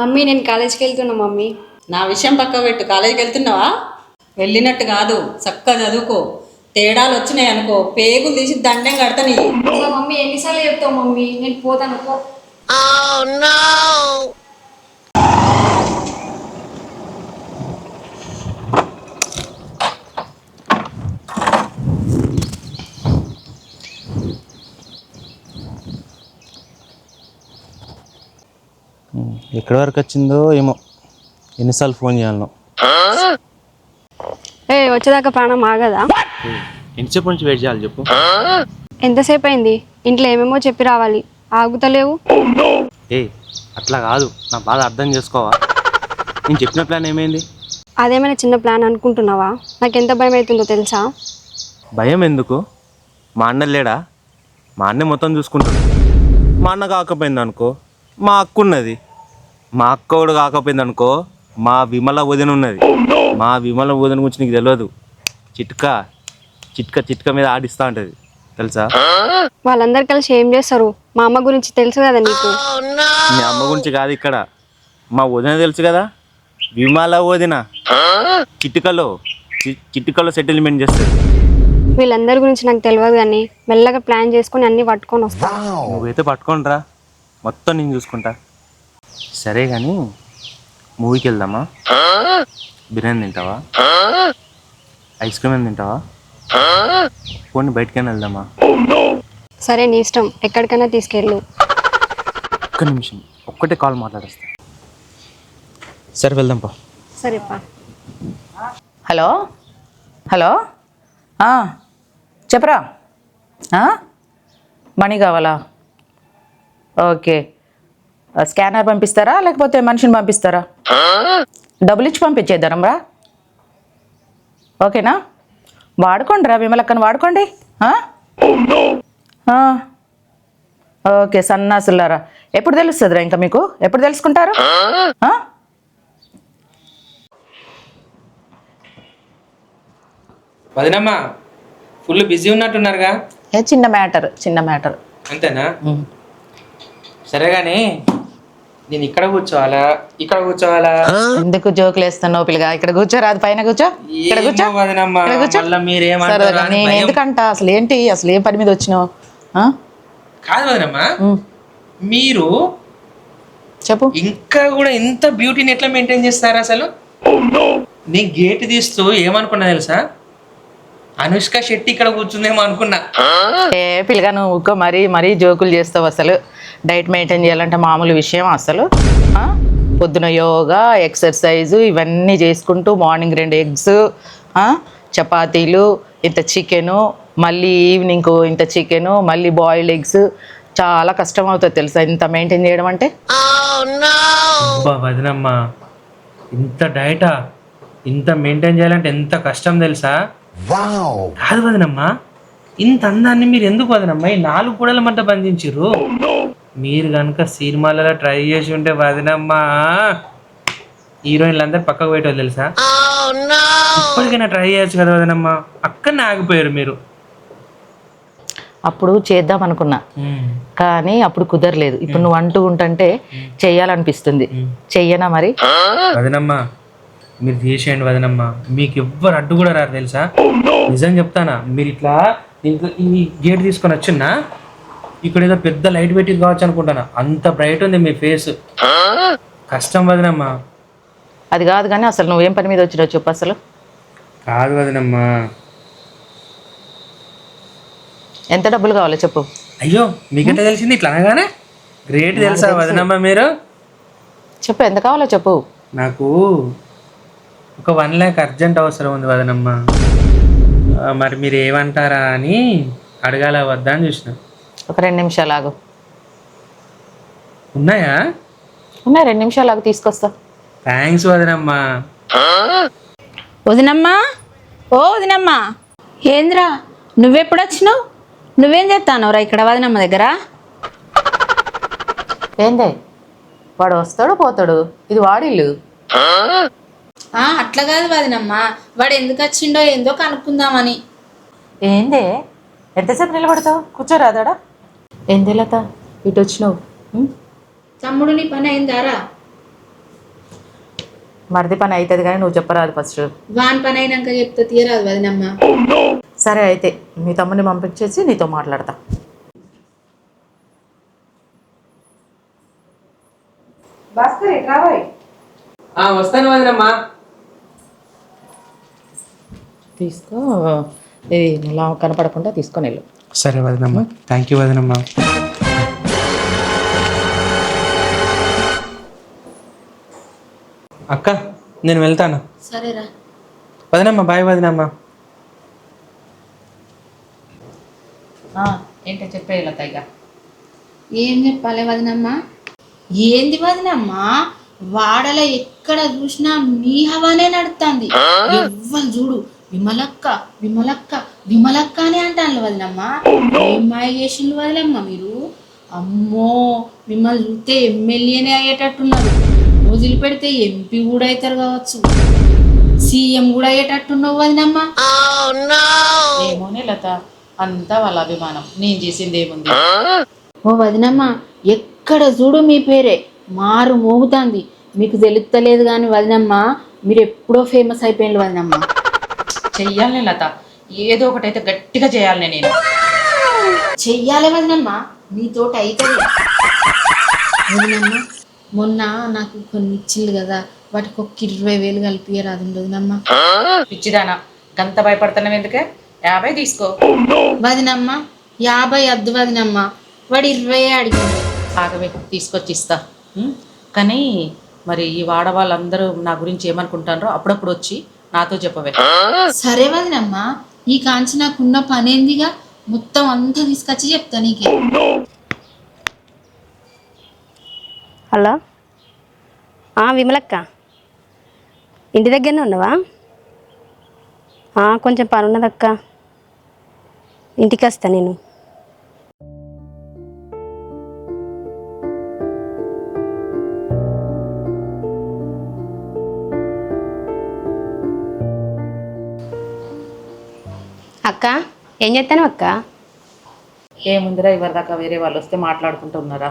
Mummy నేను కాలేజ్కి వెళ్తున్నా మమ్మీ. నా విషయం పక్క పెట్టు. కాలేజీకి వెళ్తున్నావా? వెళ్ళినట్టు కాదు, చక్కగా చదువుకో. తేడాలు వచ్చినాయి అనుకో, పేగులు తీసి దండం కడతా నీ. మమ్మీ ఎన్నిసార్లు చెప్తావు మమ్మీ, నేను పోతాను పో. ఎక్కడి వరకు వచ్చిందో ఏమో, ఎన్నిసార్లు ఫోన్ చేయాలను. వచ్చేదాకా ప్రాణం ఆగదా? ఎంతసేపు నుంచి వెయిట్ చేయాలి చెప్పు. ఎంతసేపు అయింది? ఇంట్లో ఏమేమో చెప్పి రావాలి, ఆగుతలేవు. అట్లా కాదు, నా బాధ అర్థం చేసుకోవా. నేను చెప్పిన ప్లాన్ ఏమైంది? అదేమైనా చిన్న ప్లాన్ అనుకుంటున్నావా? నాకు ఎంత భయం అవుతుందో తెలుసా? భయం ఎందుకు? మా అన్న లేడా? మా అన్న మొత్తం చూసుకుంటాడు. మా అన్న కాకపోయింది అనుకో, మా అక్క ఉన్నది. మా అక్క కూడా కాకపోయింది అనుకో, మా విమల వదిన ఉన్నది. మా విమల వదిన గురించి నీకు తెలియదు. చిట్కా చిట్కా చిట్కా మీద ఆడిస్తూ ఉంటుంది తెలుసా. వాళ్ళందరు కలిసి ఏం చేస్తారు? మా అమ్మ గురించి తెలుసు కదా నీకు. మీ అమ్మ గురించి కాదు ఇక్కడ, మా వదిన తెలుసు కదా, విమల వదిన. చిటికలో సెటిల్మెంట్ చేస్తుంది. వీళ్ళందరి గురించి నాకు తెలియదు, కానీ మెల్లగా ప్లాన్ చేసుకుని అన్ని పట్టుకొని వస్తా. నువ్వైతే పట్టుకొని రా, మొత్తం నేను చూసుకుంటా. సరే కానీ మూవీకి వెళ్దామా? బిర్యానీ తింటావా? ఐస్ క్రీమ్ ఏం తింటావా? పోనీ బయటకైనా వెళ్దామా? సరే నీ ఇష్టం, ఎక్కడికైనా తీసుకెళ్ళు. ఒక్క నిమిషం, ఒక్కటే కాల్ మాట్లాడేస్తా. సరే వెళ్దాంపా. సరేపా. హలో హలో చెప్పరా. మనీ కావాలా? ఓకే, స్కానర్ పంపిస్తారా లేకపోతే మనిషిని పంపిస్తారా? డబ్బులు ఇచ్చి పంపించేద్దాంరా. ఓకేనా? వాడుకోండి రా, విమలక్కను వాడుకోండి. ఓకే సన్నాసులారా, ఎప్పుడు తెలుస్తుందిరా ఇంకా మీకు? ఎప్పుడు తెలుసుకుంటారు? వదినమ్మా ఫుల్ బిజీ ఉన్నట్టున్నారుగా. చిన్న మ్యాటర్ అంతేనా? సరే కానీ నేను ఇక్కడ కూర్చోవాలా ఇక్కడ కూర్చోవాలా? ఎందుకు జోకులు వేస్తున్నావు పిల్లగా? ఇక్కడ కూర్చోరా, అది పైన కూర్చో. ఇక్కడ కూర్చో, వదినమ్మా నేను ఎందుకంట అసలు ఏంటి, అసలు ఏం పని మీద వచ్చినావు? కాదు వదినమ్మా, మీరు చెప్పు. ఇంకా కూడా ఇంత బ్యూటీని ఎట్లా మెయింటైన్ చేస్తారు అసలు? నేను గేట్ తీస్తూ ఏమనుకున్నా తెలుసా, అనుష్క శెట్టి ఇక్కడ కూర్చుందేమో అనుకున్నా. పిల్లగా నువ్వు ఊకో, మరీ జోకులు చేస్తావు. అసలు డైట్ మెయింటైన్ చేయాలంటే మామూలు విషయం అసలు? పొద్దున యోగా, ఎక్సర్సైజు ఇవన్నీ చేసుకుంటూ మార్నింగ్ 2 ఎగ్స్, చపాతీలు, ఇంత చికెను, మళ్ళీ ఈవినింగ్ ఇంత చికెను, మళ్ళీ బాయిల్డ్ ఎగ్స్. చాలా కష్టం అవుతుంది తెలుసా ఇంత మెయింటైన్ చేయడం అంటే. వదినమ్మా ఇంత డైటా, ఇంత మెయింటైన్ చేయాలంటే ఎంత కష్టం తెలుసా? కాదు వదినమ్మా, ఇంత అందాన్ని మీరు ఎందుకు వదినమ్మా ఈ 4 గోడల మధ్య బంధించారు? మీరు కనుక సినిమాలలో ట్రై చేసి ఉంటే వదినమ్మా హీరోయిన్లు అందరు పక్కకు పోయేటోళ్ళు తెలుసా. ఇప్పటికైనా ట్రై చేయొచ్చు కదా వదినమ్మా, అక్కడనే ఆగిపోయారు మీరు. అప్పుడు చేద్దాం అనుకున్నా, కానీ అప్పుడు కుదరలేదు. ఇప్పుడు నువ్వు అంటూ ఉంటే చెయ్యాలనిపిస్తుంది. చెయ్యనా మరి? వదినమ్మా మీరు తీసేయండి వదినమ్మా, మీకు ఎవ్వరు అడ్డు కూడా రారు తెలుసా. నిజం చెప్తానా, మీరు ఇట్లా ఈ గేట్ తీసుకొని వచ్చిన్నా ఇక్కడ ఏదో పెద్ద లైట్ పెట్టి కావచ్చు అనుకుంటానా, అంత బ్రైట్ ఉంది మీ ఫేస్. కష్టం వదినమ్మా. అది కాదు కానీ అసలు నువ్వేం పని మీద వచ్చినావు చెప్పు అసలు. కాదు వదినమ్మా, ఎంత డబ్బులు కావాలో చెప్పు. అయ్యో మీకంటే తెలిసింది ఇట్లా అనగానే గ్రేట్ తెలుసా వదినమ్మా మీరు. చెప్పు, ఎంత కావాలో చెప్పు. నాకు ఒక 1 lakh అర్జెంట్ అవసరం ఉంది వదినమ్మా. మరి మీరు ఏమంటారా అని అడగాల వద్దా అని చూసిన. ఒక 2 నిమిషాలు ఆగు. ఉన్నాయా? ఉన్నాయి, 2 నిమిషాలు ఆగు, తీసుకొస్తా. థ్యాంక్స్ వదినమ్మా. వదినమ్మా, ఓ వదినమ్మా, ఏంద్రా నువ్వెప్పుడు వచ్చినావు? నువ్వేం చేస్తానవరా ఇక్కడ వదినమ్మ దగ్గర? ఏందే, వాడు వస్తాడు పోతాడు, ఇది వాడిల్లు. అట్లా కాదు వదినమ్మా, వాడు ఎందుకు వచ్చిండో ఏందో కనుక్కుందామని. ఏందే, ఎంతసేపు నిలబడతావు? కూర్చోరాదాడా. ఏందే లత, ఇటు వచ్చినావు? తమ్ముడు నీ పని అయిందారా? మరిది పని అవుతుంది కానీ నువ్వు చెప్పరాదు ఫస్ట్. వాన్ పని అయినాక చెప్తా తీయరాదు వదినమ్మ. సరే అయితే మీ తమ్ముని పంపించేసి నీతో మాట్లాడతా. భాస్కర్ ఎట్లా రావాయి? వస్తాను వదినమ్మా. తీసుకో, ఇది ఇలా కనపడకుండా తీసుకొని వెళ్ళు. సరే వదినమ్మ, థ్యాంక్ యూ వదినమ్మా. అక్క నేను వెళ్తాను. సరేరా వదినమ్మ, బాయ్ వదినమ్మ. ఏంటో చెప్పేయాల తైగా. ఏం చెప్పాలి వదినమ్మ? ఏంది వదినమ్మ, వాడలో ఎక్కడ చూసినా మీ హవానే నడుస్తుంది. ఎవ్వరు చూడు విమలక్క విమలక్క విమలక్క అని అంటాను వదినమ్మ. ఏం మాయ చేసిండు వదినమ్మ మీరు? అమ్మో, మిమ్మల్ని చూస్తే ఎమ్మెల్యేనే అయ్యేటట్టున్నారు. వదిలిపెడితే ఎంపీ కూడా అవుతారు కావచ్చు, సీఎం కూడా అయ్యేటట్టున్నావు వదినమ్మ. ఏమోనే లత, అంతా వాళ్ళ అభిమానం, నేను చేసింది ఏముంది. ఓ వదినమ్మ, ఎక్కడ చూడు మీ పేరే మారు మోగుతుంది. మీకు తెలుస్తలేదు కానీ వదినమ్మ, మీరు ఎప్పుడో ఫేమస్ అయిపోయింది వదినమ్మ. చెయ్యాలనే లత, ఏదో ఒకటైతే గట్టిగా చేయాలనే నేను. చెయ్యాలి వదినమ్మ, మీతోటి అవుతుంది వదినమ్మ. మొన్న నాకు కొన్ని ఇచ్చింది కదా, వాటికి ఒక 20,000 కలిపియరాదు వదినమ్మ. పిచ్చిదానా, గంత భయపడుతున్నావు ఎందుకే? 50 తీసుకో. వదినమ్మ 50 వద్దు వదినమ్మ, వాడు 20 అడిగింది. ఆగవే, తీసుకొచ్చి ఇస్తా. కానీ మరి ఈ వాడవాళ్ళందరూ నా గురించి ఏమనుకుంటారో అప్పుడప్పుడు వచ్చి నాతో చెప్పవే. సరే వదినమ్మ, ఈ కాంచి నాకున్న పనేందిగా, మొత్తం అంతా తీసుకొచ్చి చెప్తా నీకే. హలో, విమలక్క, ఇంటి దగ్గరనే ఉన్నావా? కొంచెం పని ఉన్నదక్క, ఇంటికి వస్తా నేను. అక్క ఏం చేస్తాను అక్క? ఏముందిరా, ఇవరిదాకా వేరే వాళ్ళు వస్తే మాట్లాడుకుంటూ ఉన్నారా?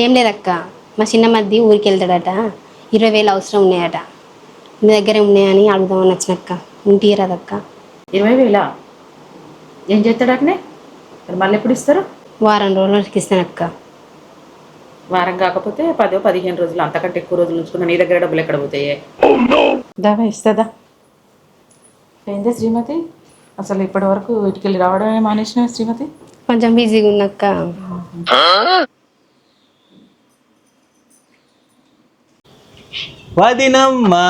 ఏం లేదక్క, మా చిన్న మధ్య ఊరికి వెళ్తాడట, 20,000 అవసరం ఉన్నాయట. మీ దగ్గరే ఉన్నాయని అడుగుదామని వచ్చినక్క. ఇంటి రాదక్క. 20,000 ఏం చేస్తాడటనే? మరి మళ్ళీ ఎప్పుడు ఇస్తారు? వారం రోజులకి ఇస్తానక్క. వారం కాకపోతే 10-15 రోజులు, అంతకంటే ఎక్కువ రోజులు ఉంచుకున్నా నీ దగ్గర డబ్బులు ఎక్కడ పోతాయే? దావా ఇస్తుందా? ఏందే శ్రీమతి, అసలు ఇప్పటి వరకు ఇటుకెళ్ళి రావడమే మానేసిన శ్రీమతి? కొంచెం బిజీగా ఉన్నక్క. వదినమ్మా,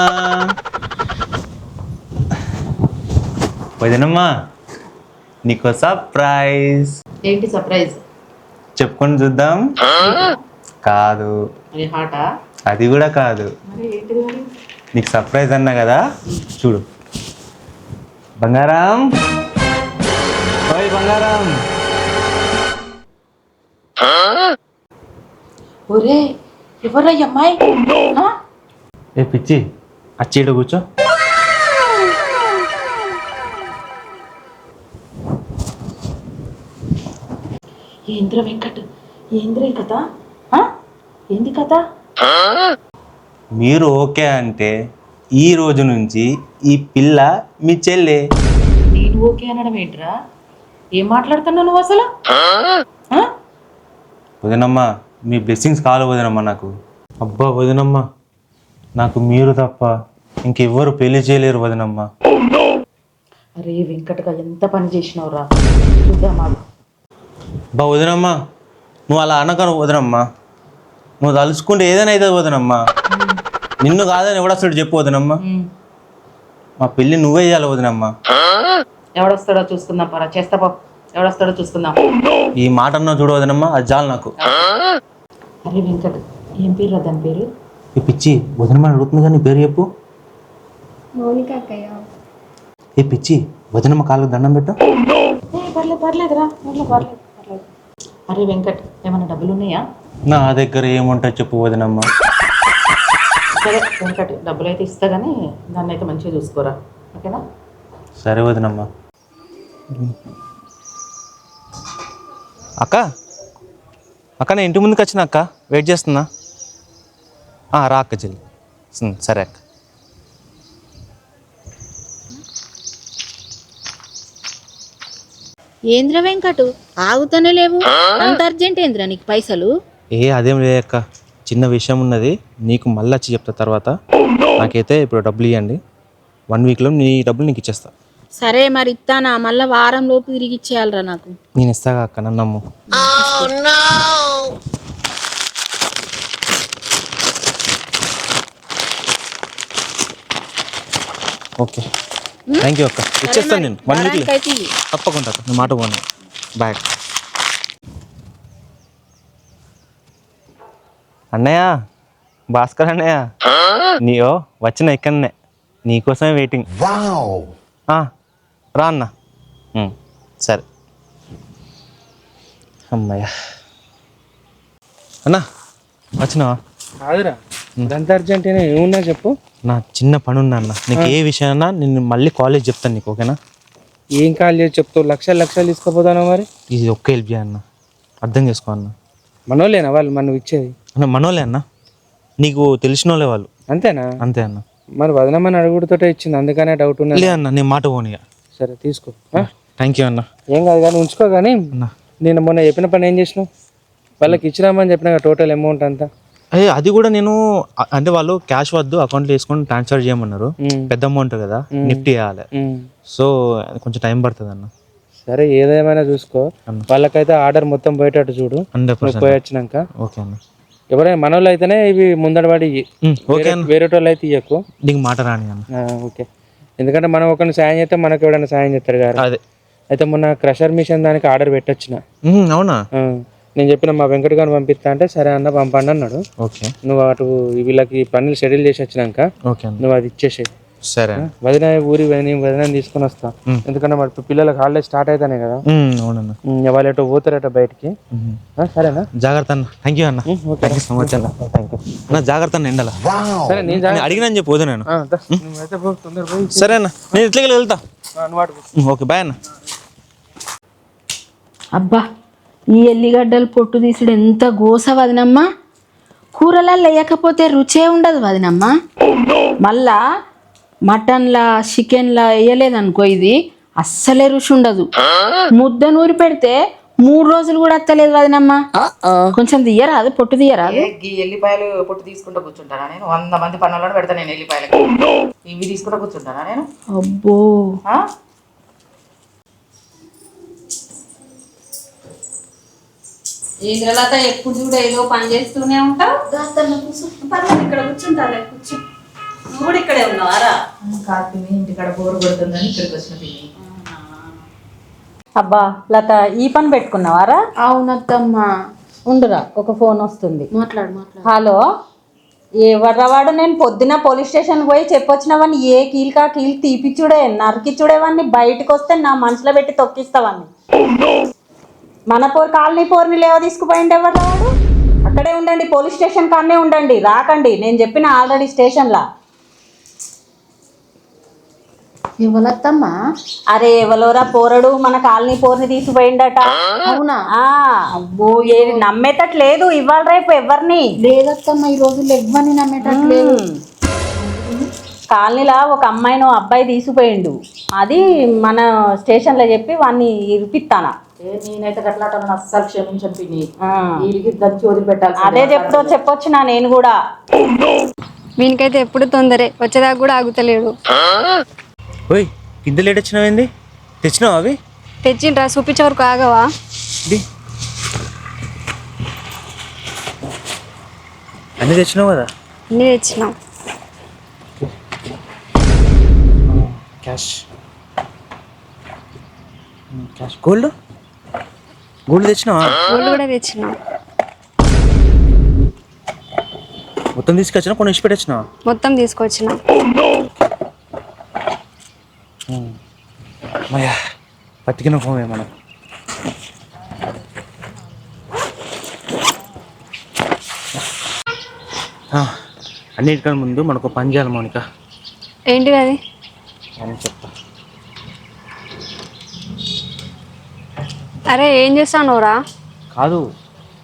వదినమ్మా, నీకో సర్ప్రైజ్. ఏంటి సర్ప్రైజ్? చెప్పుకొని చూద్దాం. కాదు, అది హాటా? అది కూడా కాదు. మరి ఏంటిది? మరి నీకు సర్ప్రైజ్ అన్నా కదా, చూడు. బంగారం, ఓయ్ బంగారం. ఒరే, ఎవరయ్య అమ్మాయి? ఏ పిచ్చి, అచ్చీడ కూర్చో. ఏంద్ర వెంకట్, ఏంద్ర ఈ కథ? ఏంది కథ? మీరు ఓకే అంటే ఈ రోజు నుంచి ఈ పిల్ల మీ చెల్లె. నేను ఓకే అనడం ఏంట్రా? ఏం మాట్లాడుతున్నావు నువ్వు అసలు? వదినమ్మ, మీ బ్లెస్సింగ్స్ కావాలి వదినమ్మ నాకు. అబ్బా వదినమ్మ, నాకు మీరు తప్ప ఇంకెవ్వరు పెళ్లి చేయలేరు వదినమ్మ. అరే వెంకటగా ఎంత పని చేసినావురా, చూద్దామా? అబ్బా వదినమ్మ, నువ్వు అలా అనకను వదినమ్మ. నువ్వు తలుచుకుంటే ఏదైనా అవుతుంది వదినమ్మ. నిన్ను కాదని ఎవడొస్తాడు చెప్పు వదినమ్మ. మా పెళ్ళి నువ్వే చేయాలి వదినమ్మ. ఎవడొస్తాడో చూసుకుందాం పరా, చేస్తా పో. ఎవడొస్తాడో చూసుకుందాం. ఈ మాట అన్నా చూడు వదినమ్మ, అది చాలు నాకు. అరే వెంకట్, ఏం పేరు దాని పేరు? ఈ పిచ్చి, వదినమ్మ అడుగుతుంది కానీ పేరు చెప్పు. మౌనిక అక్కయ్య. ఏ పిచ్చి, వదినమ్మ కాళ్ళకు దండం పెట్టు. పర్లేదురా, పర్లేదు. అరే వెంకట్, ఏమైనా డబ్బులు ఉన్నాయా? నా దగ్గర ఏముంటాయి చెప్పు వదినమ్మ. సరే వెంకట్, డబ్బులు అయితే ఇస్తా కానీ దాన్ని అయితే మంచిగా చూసుకోరా, ఓకేనా? సరే వదినమ్మ. అక్క, అక్క నేను ఇంటి ముందుకు వచ్చిన అక్క, వెయిట్ చేస్తున్నా. రా అక్క చెల్లి. సరే అక్క. ఏంద్ర వెంకటు ఆగుతానే లేవు, అంత అర్జెంట్ ఏంద్రా నీకు పైసలు? అదేం లేదక్క, చిన్న విషయం ఉన్నది, నీకు మళ్ళీ వచ్చి చెప్తా తర్వాత. నాకైతే ఇప్పుడు డబ్బులు ఇవ్వండి, 1 వీక్లో నీ డబ్బులు నీకు ఇచ్చేస్తా. సరే మరి ఇస్తానా, మళ్ళా వారం లోపు తిరిగి ఇచ్చేయాలరా నాకు. నేను ఇస్తాగా అక్క, నన్ను నమ్ము. ఓకే, థ్యాంక్ యూ అక్క, ఇచ్చేస్తాను నేను 1 వీక్లో తప్పకుండా అక్క, నేను మాట పోను. బాయ్ అక్క. అన్నయ్య, భాస్కర్ అన్నయ్య, నీయో వచ్చిన ఇక్కడనే నీకోసమే వెయిటింగ్. రా అన్న. సరే అమ్మయ్య. అన్నా వచ్చినావా? కాదురా, అంత అర్జెంట్ ఏమున్నా చెప్పు. నా చిన్న పని ఉన్నా అన్న, నీకు ఏ విషయాన్నా నేను మళ్ళీ కాలేజ్ చెప్తాను నీకు, ఓకేనా? ఏం కాల్ చేసి చెప్తావు? లక్షలు తీసుకుపోతాను మరి. ఇది ఒక్క హెల్ప్ చేయన్న, అర్థం చేసుకో అన్న. మనోళ్ళేనా వాళ్ళు మనం ఇచ్చేది? అన్న మనోళ్ళే అన్న, నీకు తెలిసిన వాళ్ళే వాళ్ళు. అంతేనా? అంతే అన్న. మరి వదనమ్మని అడుగుడుతోటే ఇచ్చింది, అందుకనే డౌట్ ఉన్నది. లే అన్న, నేను మాట పోనీగా. సరే తీసుకో. థ్యాంక్ యూ అన్న. ఏం కాదు కానీ ఉంచుకో. కానీ అన్న నేను మొన్న చెప్పిన పని ఏం చేసినావు? వాళ్ళకి ఇచ్చినామని చెప్పిన టోటల్ అమౌంట్ అంతా. అది కూడా నేను అంటే వాళ్ళు క్యాష్ వద్దు, అకౌంట్లో వేసుకొని ట్రాన్స్ఫర్ చేయమన్నారు. పెద్ద అమౌంట్ కదా, నిఫ్టీ వేయాలి, సో కొంచెం టైం పడుతుంది అన్న. సరే ఏదేమైనా చూసుకో, వాళ్ళకైతే ఆర్డర్ మొత్తం పోయేటట్టు చూడు. 100% పోయి వచ్చినాక. ఓకే అన్న. ఎవరైనా మనోళ్ళు అయితేనే ఇవి ముందడబడి ఓకే అన్న. వేరే వాళ్ళు అయితే ఇవ్వకు. నీకు మాట రాని అన్న. ఓకే, ఎందుకంటే మనం ఒకరిని సాయం చేస్తే మనకు ఎవరైనా సాయం చేస్తారు కదా. అదే అయితే మొన్న క్రషర్ మిషన్ దానికి ఆర్డర్ పెట్టొచ్చిన. అవునా? నేను చెప్పిన మా వెంకట గారిని పంపిస్తా అంటే సరే అన్న పంపండి అన్నాడు. ఓకే, నువ్వు అటు వీళ్ళకి పనులు షెడ్యూల్ చేసి వచ్చినాక ఓకే అన్న. నువ్వు అది ఇచ్చేసే. సరే వదిన ఊరి వదిన తీసుకొని వస్తా. ఎందుకంటే మరి పిల్లలకు హాలిడేస్ స్టార్ట్ అవుతానే కదా. అవునన్న. వాళ్ళు ఎటో పోతారట బయటికి. సరేనా? జాగ్రత్త అన్న. థ్యాంక్ యూ అన్న. థ్యాంక్ యూ సో మచ్ అన్న. థ్యాంక్ యూ అన్న. జాగ్రత్త అన్న ఎండల. సరే నేను అడిగినా చెప్పు వద్దు నేను. నువ్వైతే తొందర పోయి. సరే అన్న, నేను ఇట్లకి వెళ్తా. ఓకే బాయ్ అన్న. అబ్బా, ఈ ఎల్లిగడ్డలు పొట్టు తీసుడు ఎంత గోస వదినమ్మా. కూరలలో వేయకపోతే రుచే ఉండదు వదినమ్మా. మళ్ళా మటన్లా చికెన్లా వేయలేదనుకో ఇది అస్సలే రుచి ఉండదు. ముద్ద నూరి పెడితే 3 రోజులు కూడా అత్తలేదు వదినమ్మా. కొంచెం తీయరాదు, పొట్టు తీయరాదు. ఎల్లిపాయలు పొట్టు తీసుకుంటూ కూర్చుంటానా నేను? 100 మంది పనులను పెడతా నేను ఎల్లిపాయలకి. ఇవి తీసుకుంటూ కూర్చుంటానా నేను? అబ్బో, ఇంద్రలత ఎప్పుడు చూడ ఏదో పని చేస్తూనే ఉంటావు. ఇక్కడ కూర్చుంటాలే, కూర్చో. నువ్వు కూడా ఇక్కడే ఉన్నావారా? కాదు, ఇంటికాడ బోరు కొడుతుందని ఇక్కడికి వచ్చిన. అబ్బా లత, ఈ పని పెట్టుకున్నావారా? అవునత్తమ్మా. ఉండురా, ఒక ఫోన్ వస్తుంది. మాట్లాడు. హలో, ఎవర్రవాడు? నేను పొద్దున పోలీస్ స్టేషన్కి పోయి చెప్పొచ్చినవన్నీ ఏ కీలుకా కీలు తీపిచ్చుడే నరికిచ్చుడేవన్నీ బయటకు వస్తే నా మనసులో పెట్టి తొక్కిస్తావన్నీ. మన కాలనీ పోర్ని లేవ తీసుకుపోయింది ఎవర్రవాడు? అక్కడే ఉండండి, పోలీస్ స్టేషన్ కాడనే ఉండండి, రాకండి. నేను చెప్పిన ఆల్రెడీ స్టేషన్లా. ఇవ్వలత్తమ్మా. అరే ఎవలోరా పోరడు మన కాలనీ పోర్ని తీసుకుపోయిండట. అవునా? అబ్బో, ఏది నమ్మేటట్లేదు ఇవాళ రేపు ఎవరిని. లేదత్తమ్మా, ఈ రోజుల్లో ఎవ్వరిని నమ్మేటట్లేదు. కాలనీలో ఒక అమ్మాయిని అబ్బాయి తీసుకుపోయిండు, అది మన స్టేషన్లో చెప్పి వాడిని ఇరిపిస్తానా. నేనైతే గట్లాట అస్సలు క్షమించను పిన్ని. వీడికి దంచి వదిలిపెట్టాలి. అదే చెప్పొచ్చిన నేను కూడా. వీనికైతే ఎప్పుడు తొందరే, వచ్చేదాకా కూడా ఆగుతలేడు. ఓయ్, ఇంత లేట్ వచ్చినావేంది? తెచ్చినావా అవి? తెచ్చిండ్రా, చూపించే వరకు ఆగవా? అన్నీ తెచ్చినావు కదా? అన్నీ తెచ్చినాం. Cash gold తెచ్చినావా? గోల్డ్ కూడా తెచ్చినాం. మొత్తం తీసుకొచ్చినా, కొన్ని ఇచ్చి పెట్టొచ్చినావా? మొత్తం తీసుకొచ్చినాం. మయా బతికిన ఫోమే మనం. అన్నిటికన్నా ముందు మనకు పని చేయాలి మౌనిక. ఏంటిది అది? అని చెప్తా. అరే ఏం చేస్తానోరా? కాదు,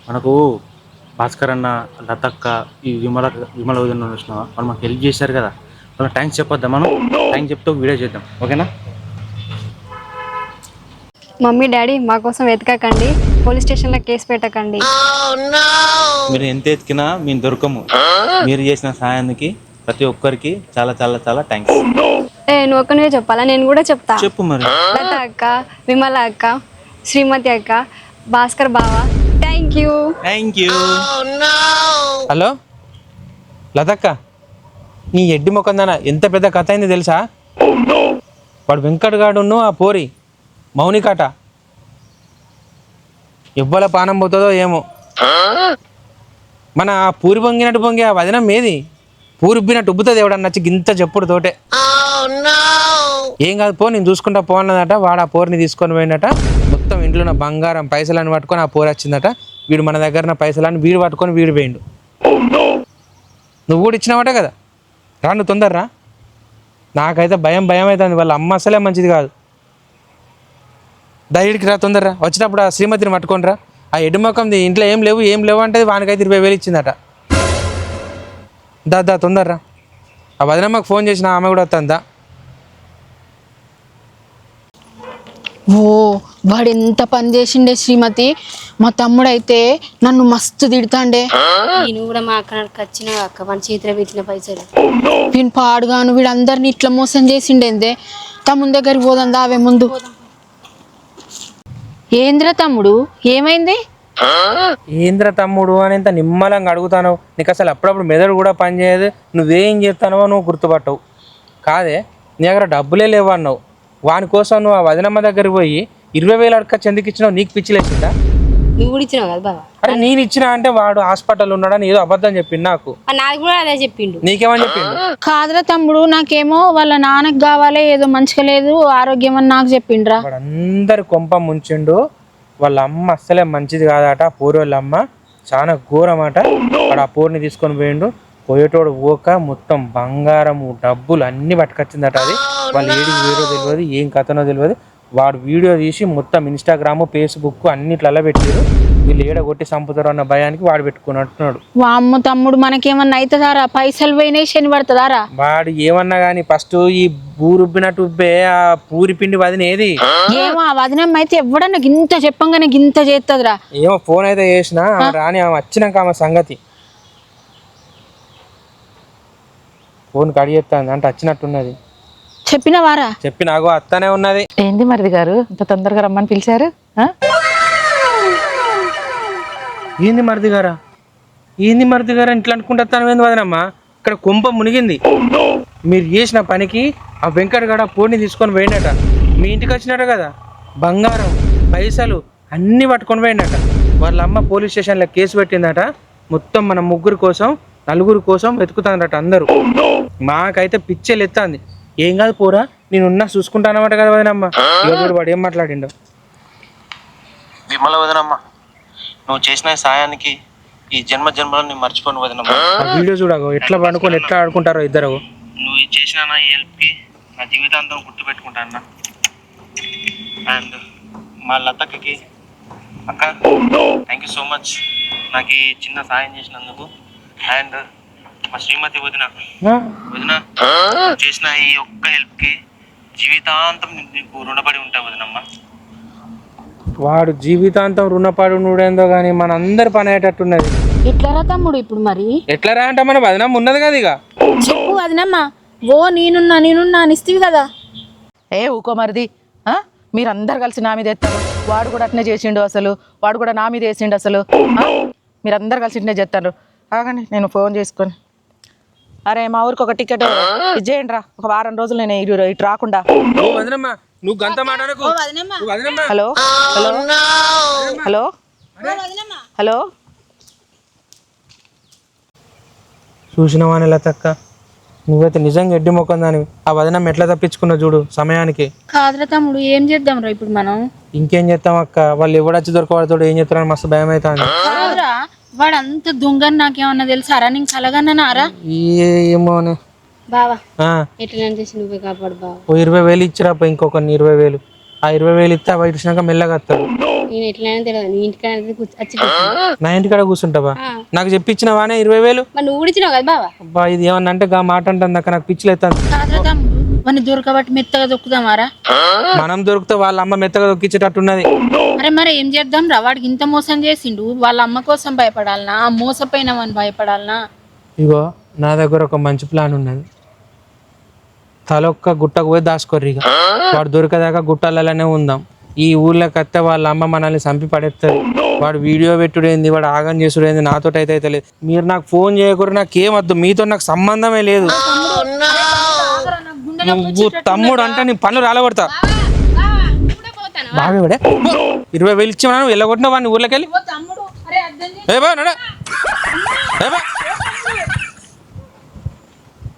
మనకు భాస్కర్ అన్న, లతక్క, ఈ విమల వదిన చూసినావా, వాళ్ళు మాకు హెల్ప్ చేశారు కదా, వాళ్ళ థ్యాంక్స్ చెప్పొద్దా మనం? థ్యాంక్స్ చెప్తే ఒక వీడియో చేద్దాం, ఓకేనా? మమ్మీ డాడీ మా కోసం వెతకకండి, పోలీస్ స్టేషన్లో కేసు పెట్టకండి. మీరు ఎంత ఎతికినా మేము దొరకము. మీరు చేసిన సాయానికి ప్రతి ఒక్కరికి చాలా చాలా చాలా థ్యాంక్స్. నువ్వు ఒక్కనివే చెప్పాలా? నేను కూడా చెప్తా. చెప్పు మరి. లత అక్క, విమల అక్క, శ్రీమతి అక్క, భాస్కర్ బావ, థ్యాంక్ యూ. హలో లతక్క, నీ ఎడ్డి మొక్కందానా ఎంత పెద్ద కథ అయింది తెలుసా? వాడు వెంకట్ గాడును ఆ పోరి మౌనికాట ఎవ్వల పానం పోతుందో ఏమో. మన ఆ పూరి పొంగినట్టు పొంగి ఆ వదినం ఏది పూరి ఉబ్బినట్టు ఉబ్బుతుంది ఎవడన్నా నచ్చి గింత చెప్పుడు తోటే. ఏం కాదు పో, నేను చూసుకుంటా పోనదట. వాడు ఆ పోరిని తీసుకొని పోయినట. మొత్తం ఇంట్లో ఉన్న బంగారం పైసలని పట్టుకొని ఆ పోరి వచ్చిందట. వీడు మన దగ్గర ఉన్న పైసలని వీడు పట్టుకొని వీడు పోయిండు. నువ్వు కూడా ఇచ్చినావట కదా, రా నువ్వు తొందరరా. నాకైతే భయం అవుతుంది, వాళ్ళ అమ్మ అసలే మంచిది కాదు. దయడికి రా తొందరరా. వచ్చినప్పుడు ఆ శ్రీమతిని పట్టుకొని రా. ఆ ఎడ్డు మొక్కంది ఇంట్లో ఏం లేవు అంటే వానికైతే 20,000 ఇచ్చిందట. దా తొందరరా. ఆ వదినమ్మకు ఫోన్ చేసిన, ఆమె కూడా వస్తుందా. ఓ వాడు ఎంత పని చేసిండే శ్రీమతి. మా తమ్ముడైతే నన్ను మస్తు తిడతాండే. నేను కూడా మా అక్కడికి వచ్చిన అక్క మన చేతిలో పెట్టిన పైసలు వీని పాడుగాను వీడు అందరిని ఇట్లా మోసం చేసిండేందే. తమ్ముని దగ్గరికి పోదందా అవే ముందు. ఏంద్ర తమ్ముడు ఏమైంది? ఏంద్ర తమ్ముడు అని ఇంత నిమ్మలంగా అడుగుతాను. నీకు అసలు అప్పుడప్పుడు మెదడు కూడా పనిచేయదు. నువ్వేం చేస్తానో నువ్వు గుర్తుపట్టవు. కాదే, నీ దగ్గర డబ్బులే లేవు అన్నావు. వాని కోసం నువ్వు ఆ వదినమ్మ దగ్గరికి పోయి 20,000 అడక చెందుకు ఇచ్చినావు. నీకు పిచ్చిలేసిందా? నువ్వు కూడా ఇచ్చినావు కదా బాబా. అరే నేను ఇచ్చినా అంటే వాడు హాస్పిటల్ ఉన్నాడని ఏదో అబద్ధం చెప్పిండు నాకు. నాకు కూడా అదే చెప్పిండు. నీకేమని చెప్పిండు? కాదురా తమ్ముడు, నాకేమో వాళ్ళ నాన్నకు కావాలి, ఏదో మంచిగా లేదు ఆరోగ్యం అని నాకు చెప్పిండ్రా. వాడు అందరి కొంప ముంచిండు. వాళ్ళ అమ్మ అస్సలే మంచిది కాదట. పూరి వాళ్ళ అమ్మ చాలా ఘోరం అట. వాడు ఆ పూరిని తీసుకొని పోయిండు. పోయేటోడు పోక మొత్తం బంగారము డబ్బులు అన్ని పట్టుకొచ్చిందట. అది వాళ్ళు ఏడికి వేరో తెలియదు, ఏం కథనో తెలియదు. వాడు వీడియో తీసి మొత్తం ఇన్స్టాగ్రామ్, ఫేస్బుక్ అన్నిట్లలో పెట్టారు. వీళ్ళు ఏడగొట్టి చంపుతారు అన్న భయానికి వాడు పెట్టుకున్నట్టున్నాడు. వామ్మ తమ్ముడు, మనకేమన్నా అవుతుందారా? పైసలు పోయినాయి, శని పడుతుందారా? వాడు ఏమన్నా కానీ ఫస్ట్ ఈ ఊరుబ్బినట్టు ఉబ్బే ఆ పూరి పిండి వదినేది ఏమో ఆ వదినమ్మ అయితే ఎవడన్నా గింత చెప్పంగానే గింత చేస్తుందిరా. ఏమో ఫోన్ అయితే చేసిన రాని, ఆమె వచ్చినాక ఆమె సంగతి ఫోన్ కడి చెప్తాను అంటే వచ్చినట్టున్నది. చెప్పినవారా? చెప్పినాగో అత్తనే ఉన్నది. ఏంది మరిది గారు ఇంత తొందరగా రమ్మని పిలిచారు? ఏంది మరిది గారా ఇట్లా అనుకుంటాను. ఏంది వదనమ్మా, ఇక్కడ కుంప మునిగింది. మీరు చేసిన పనికి ఆ వెంకటగడ పోడిని తీసుకొని పోయినట. మీ ఇంటికి వచ్చినట కదా, బంగారం పైసలు అన్నీ పట్టుకొని పోయినట. వాళ్ళ అమ్మ పోలీస్ స్టేషన్లో కేసు పెట్టిందట. మొత్తం మన నలుగురు కోసం వెతుకుతానట అందరూ. మాకైతే పిచ్చెలు ఎత్తాంది. ఏం కాదు పోరా, నేనున్నా చూసుకుంటానమాట కదా వదనమ్మ. ఈరోజు వాడు ఏం మాట్లాడిండో. విమల వదినమ్మ, నువ్వు చేసిన సాయానికి ఈ జన్మలో నేను మర్చిపోను వదినమ్మ. వీడియో చూడగో ఎట్లా పండుకొని ఎట్లా ఆడుకుంటారో ఇద్దరు. నువ్వు చేసిన నా ఈ హెల్ప్కి నా జీవితాంతం గుర్తుపెట్టుకుంటా అన్న. అండ్ మా లతక్కకి అక్క థ్యాంక్ యూ సో మచ్ నాకు ఈ చిన్న సాయం చేసినందుకు. అండ్ మా శ్రీమతి వదిన చేసిన ఈ ఒక్క హెల్ప్కి జీవితాంతం నీకు రుణపడి ఉంటా వదినమ్మ. వాడు జీవితాంతం రుణపడి ఉండేందో కానీ మన అందరి పని అయ్యేటట్టున్నది. ఎట్లరా తమ్ముడు ఇప్పుడు మరి? ఎట్లా రా అంటే మన వదినమ్మ ఉన్నది కదా. ఇక చెప్పు వదినమ్మ. ఓ నేనున్నా అనిస్తివి కదా. ఊకో మరిది, మీరందరు కలిసి నా మీద ఎత్తారు. వాడు కూడా అట్నే చేసిండు అసలు, వాడు కూడా నా మీద వేసిండు అసలు. మీరందరు కలిసి ఇట్నే చేస్తారు. ఆగండి నేను ఫోన్ చేసుకొని, అరే మా ఊరికి ఒక టికెట్ ఇచ్చేయండి రా, ఒక వారం రోజులు నేను ఇటు రాకుండా. నువ్వు గంత మాట్లాడకు. హలో హలో హలో హలో చూసినవా లతక్క, నువ్వైతే నిజంగా ఎడ్డి మొక్కం దానివి. ఆ వదినమ్మ ఎట్లా తప్పించుకున్నావు చూడు సమయానికి. కాదురా తమ్ముడు, ఏం చేద్దాం రా ఇప్పుడు మనం? ఇంకేం చేస్తాం అక్క, వాళ్ళు ఎవడొచ్చి దొరకవాడుతాడు ఏం చేస్తారని మస్తు భయం అవుతుంది. కాదురా, వాడు అంత దొంగని నాకేమన్నా తెలుసారా? నేను కలగన్నారా? ఏమో బావా ఎట్లా చేసి నువ్వే కాపాడు బావా. 20,000 ఇచ్చిరా ఇంకొక 20,000. ఆ 20,000 ఇస్తే అవి ఇచ్చినాక మెల్లగా వస్తాడు. నేను ఎట్లయినా తెలియదు నీ ఇంటికి వచ్చి కూర్చున్నా. నా ఇంటికాడ కూర్చుంటావా? నాకు చెప్పించినవానే 20,000. మరి నువ్వు కూడా ఇచ్చినావు కదా బావా. అబ్బా ఇది ఏమన్నా అంటే గా మాట అంటుంది అక్క, నాకు పిచ్చిలు ఎత్తాను. కాదురా తమ్ముడు వాడిని దొరకబట్టి మెత్తగా దొక్కుదామారా? మనం దొరికితే వాళ్ళ అమ్మ మెత్తగా దొక్కించేటట్టున్నది. అరే మరి ఏం చేద్దాం రా, వాడికి ఇంత మోసం చేసిండు, వాళ్ళ అమ్మ కోసం భయపడాలనా, మోసపోయినామని భయపడాలనా? ఇగో నా దగ్గర ఒక మంచి ప్లాన్ ఉన్నది. తలొక్క గుట్టకు పోయి దాచుకోర్రి, ఇక వాడు దొరికేదాకా గుట్టలలోనే ఉందాం. ఈ ఊర్లోకి వస్తే వాళ్ళ అమ్మ మనల్ని చంపి పడేస్తారు. వాడు వీడియో పెట్టుడేంది, వాడు ఆగం చేసుడేంది, నాతో అయితే లేదు. మీరు నాకు ఫోన్ చేయకూడదు, నాకేమద్దు, మీతో నాకు సంబంధమే లేదు. నువ్వు తమ్ముడు అంటే నీ పనులు రాలగొడతా. బాగా 20,000 ఇచ్చి మనం వెళ్ళగొట్టిన వాడిని ఊర్లోకి వెళ్ళి. తమ్ముడు అరే అర్థం ఏ బా